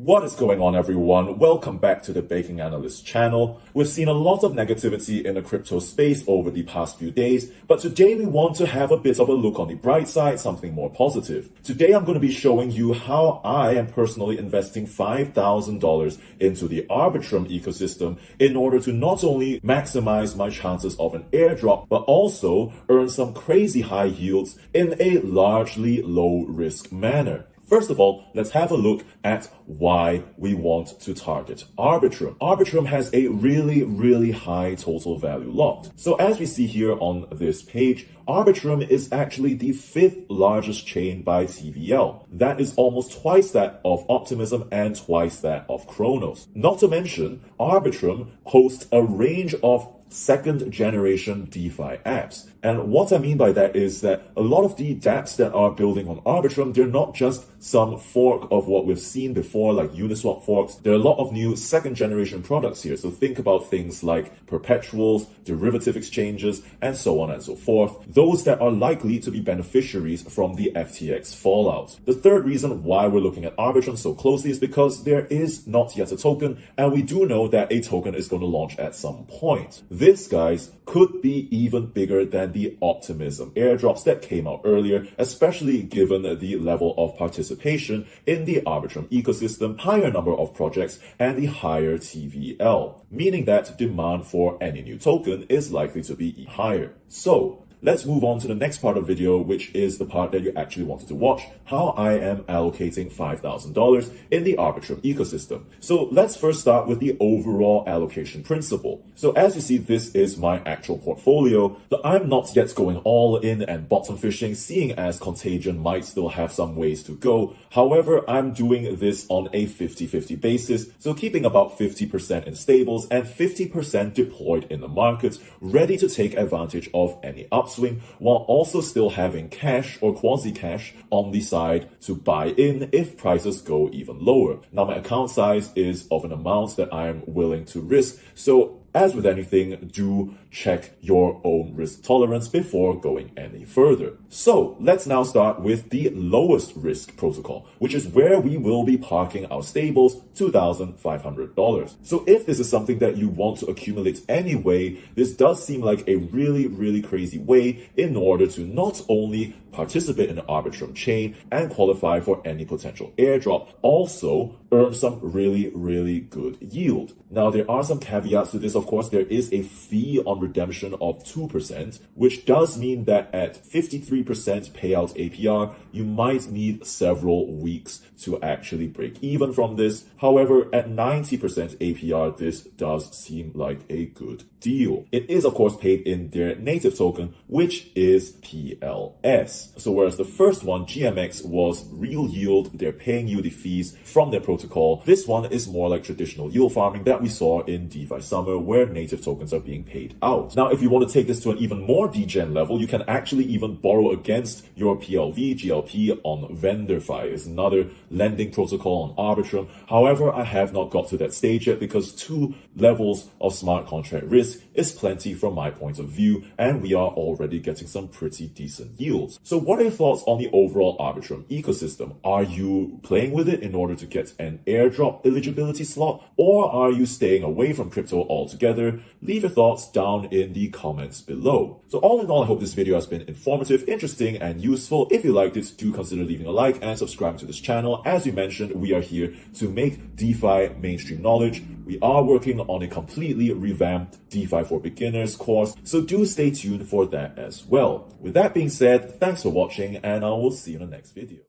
What is going on, everyone? Welcome back to the Baking Analyst channel. We've seen a lot of negativity in the crypto space over the past few days, but today we want to have a bit of a look on the bright side, something more positive. Today I'm going to be showing you how I am personally investing $5,000 into the Arbitrum ecosystem in order to not only maximize my chances of an airdrop, but also earn some crazy high yields in a largely low risk manner. First of all, let's have a look at why we want to target Arbitrum. Arbitrum has a really high total value locked. So as we see here on this page, Arbitrum is actually the 5th largest chain by TVL. That is almost twice that of Optimism and twice that of Chronos. Not to mention, Arbitrum hosts a range of second generation DeFi apps. And what I mean by that is that a lot of the dApps that are building on Arbitrum, they're not just some fork of what we've seen before, like Uniswap forks. There are a lot of new second generation products here. So think about things like perpetuals, derivative exchanges, and so on and so forth. Those that are likely to be beneficiaries from the FTX fallout. The third reason why we're looking at Arbitrum so closely is because there is not yet a token, and we do know that a token is going to launch at some point. This, guys, could be even bigger than the Optimism airdrops that came out earlier, especially given the level of participation in the Arbitrum ecosystem, higher number of projects, and the higher TVL, meaning that demand for any new token is likely to be higher. So let's move on to the next part of the video, which is the part that you actually wanted to watch, how I am allocating $5,000 in the Arbitrum ecosystem. So let's first start with the overall allocation principle. So as you see, this is my actual portfolio, but I'm not yet going all in and bottom fishing, seeing as Contagion might still have some ways to go. However, I'm doing this on a 50-50 basis, so keeping about 50% in stables and 50% deployed in the markets, ready to take advantage of any upswing, while also still having cash or quasi-cash on the side to buy in if prices go even lower. Now, my account size is of an amount that I'm willing to risk, so as with anything, do check your own risk tolerance before going any further. So let's now start with the lowest risk protocol, which is where we will be parking our stables, $2,500. So if this is something that you want to accumulate anyway, this does seem like a really crazy way in order to not only participate in the Arbitrum chain and qualify for any potential airdrop, also earn some really good yield. Now, there are some caveats to this. Of course, there is a fee on redemption of 2%, which does mean that at 53% payout APR, you might need several weeks to actually break even from this. However, at 90% APR, this does seem like a good deal. It is, of course, paid in their native token, which is PLS. So whereas the first one, GMX, was real yield, they're paying you the fees from their protocol, this one is more like traditional yield farming that we saw in DeFi Summer, where native tokens are being paid out. Now, if you want to take this to an even more degen level, you can actually even borrow against your PLV, GLP on VendorFi, is another lending protocol on Arbitrum. However, I have not got to that stage yet because 2 levels of smart contract risk is plenty from my point of view, and we are already getting some pretty decent yields. So what are your thoughts on the overall Arbitrum ecosystem? Are you playing with it in order to get an airdrop eligibility slot, or are you staying away from crypto altogether? Leave your thoughts down in the comments below. So all in all, I hope this video has been informative, interesting, and useful. If you liked it, do consider leaving a like and subscribing to this channel. As we mentioned, we are here to make DeFi mainstream knowledge. We are working on a completely revamped DeFi for Beginners course, so do stay tuned for that as well. With that being said, thanks for watching, and I will see you in the next video.